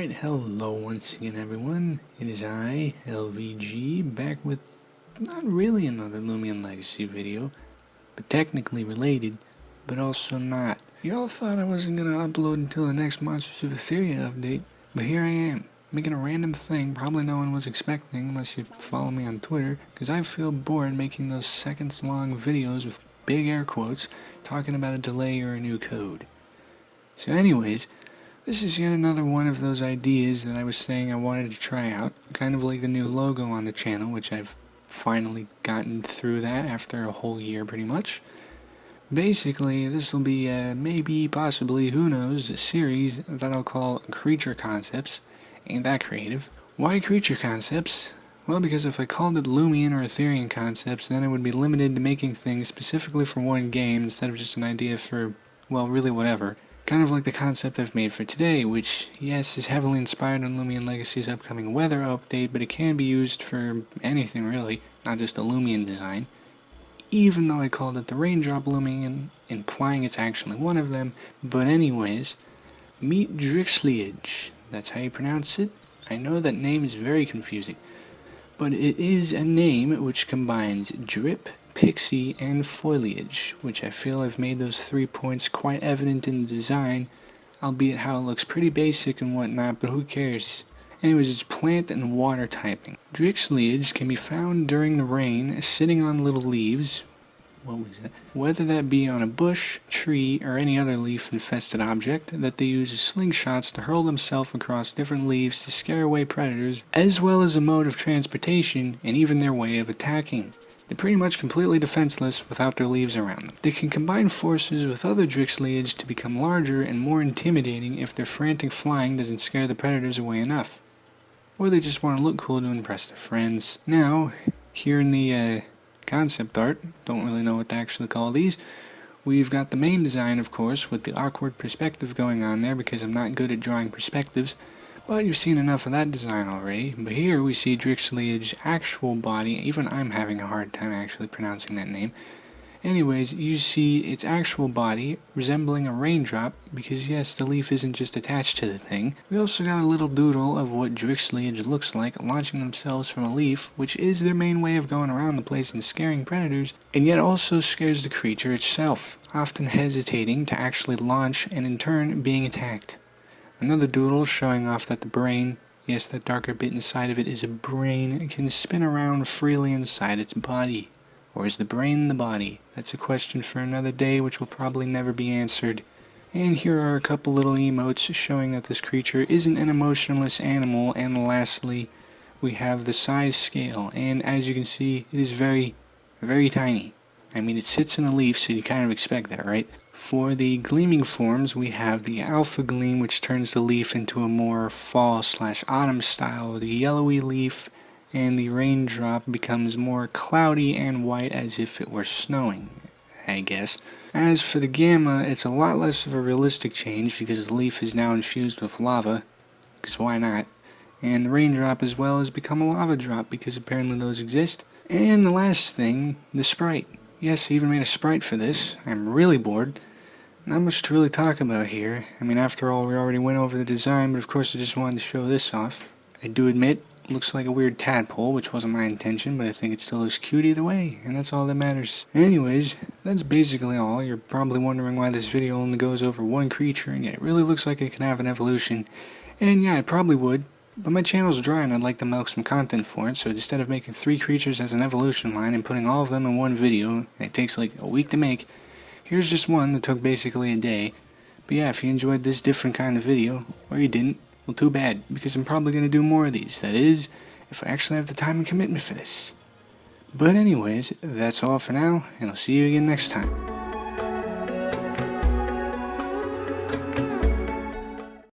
Alright, hello once again everyone. It is I, ILVG, back with not really another Loomian Legacy video, but technically related, but also not. Y'all thought I wasn't gonna upload until the next Monsters of Etheria update, but here I am, making a random thing probably no one was expecting unless you follow me on Twitter, because I feel bored making those seconds long videos with big air quotes talking about a delay or a new code. So anyways, this is yet another one of those ideas that I was saying I wanted to try out, kind of like the new logo on the channel, which I've finally gotten through that after a whole year pretty much. Basically, this will be maybe, possibly, who knows, a series that I'll call Creature Concepts. Ain't that creative? Why Creature Concepts? Well, because if I called it Loomian or Etherean Concepts, then it would be limited to making things specifically for one game instead of just an idea for, well, really whatever. Kind of like the concept I've made for today, which, yes, is heavily inspired on Loomian Legacy's upcoming weather update, but it can be used for anything really, not just a Loomian design. Even though I called it the Raindrop Loomian, implying it's actually one of them. But anyways, meet Drixliage. That's how you pronounce it. I know that name is very confusing, but it is a name which combines drip, pixie, and foliage, which I feel I've made those 3 points quite evident in the design, albeit how it looks pretty basic and whatnot, but who cares. Anyways, it's plant and water typing. Drixliage can be found during the rain, sitting on little leaves, whether that be on a bush, tree, or any other leaf-infested object, that they use as slingshots to hurl themselves across different leaves to scare away predators, as well as a mode of transportation, and even their way of attacking. They're pretty much completely defenseless without their leaves around them. They can combine forces with other Drixliage to become larger and more intimidating if their frantic flying doesn't scare the predators away enough. Or they just want to look cool to impress their friends. Now, here in the concept art, don't really know what to actually call these, we've got the main design, of course, with the awkward perspective going on there because I'm not good at drawing perspectives. But you've seen enough of that design already, but here we see Drixliage's actual body. Even I'm having a hard time actually pronouncing that name. Anyways, you see its actual body resembling a raindrop, because yes, the leaf isn't just attached to the thing. We also got a little doodle of what Drixliage looks like launching themselves from a leaf, which is their main way of going around the place and scaring predators, and yet also scares the creature itself, often hesitating to actually launch and in turn being attacked. Another doodle showing off that the brain, yes, that darker bit inside of it is a brain, can spin around freely inside its body. Or is the brain the body? That's a question for another day which will probably never be answered. And here are a couple little emotes showing that this creature isn't an emotionless animal. And lastly, we have the size scale, and as you can see, it is very, very tiny. I mean, it sits in a leaf, so you kind of expect that, right? For the Gleaming Forms, we have the Alpha Gleam, which turns the leaf into a more fall/autumn style, the yellowy leaf, and the Raindrop becomes more cloudy and white as if it were snowing, I guess. As for the Gamma, it's a lot less of a realistic change because the leaf is now infused with lava, because why not? And the Raindrop as well has become a lava drop because apparently those exist. And the last thing, the Sprite. Yes, I even made a Sprite for this. I'm really bored. Not much to really talk about here. I mean, after all, we already went over the design, but of course I just wanted to show this off. I do admit, it looks like a weird tadpole, which wasn't my intention, but I think it still looks cute either way, and that's all that matters. Anyways, that's basically all. You're probably wondering why this video only goes over one creature, and yet it really looks like it can have an evolution. And yeah, it probably would. But my channel's dry and I'd like to milk some content for it, so instead of making 3 creatures as an evolution line and putting all of them in one video, and it takes like a week to make, here's just one that took basically a day. But yeah, if you enjoyed this different kind of video, or you didn't, well, too bad, because I'm probably going to do more of these. That is, if I actually have the time and commitment for this. But anyways, that's all for now, and I'll see you again next time.